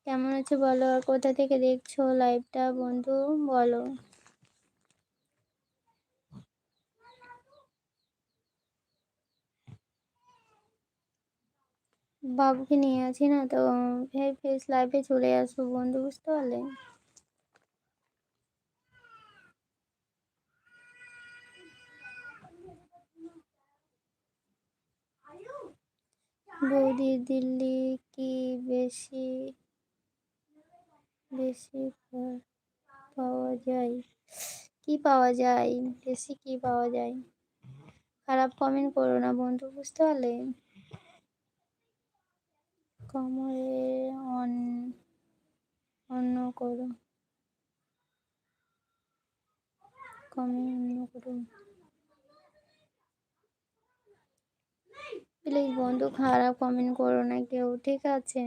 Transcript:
কেমন আছো বলো? আর কোথা থেকে দেখছো লাইভটা বন্ধু বলো? বাবুকে নিয়ে আছি না তো, ফেস লাইভে চলে আসবো বন্ধু, বুঝতে পারলে? বৌদি দিল্লি কি বেশি বেশি পাওয়া যায়? কি পাওয়া যায়? বেশি কি পাওয়া যায়? খারাপ কমেন্ট করো না বন্ধু, বুঝতে পারলে? কমরে অন অন্য করো, কমে অন্য করো প্লিজ বন্ধু, খারাপ কমেন্ট করো না কেউ, ঠিক আছে?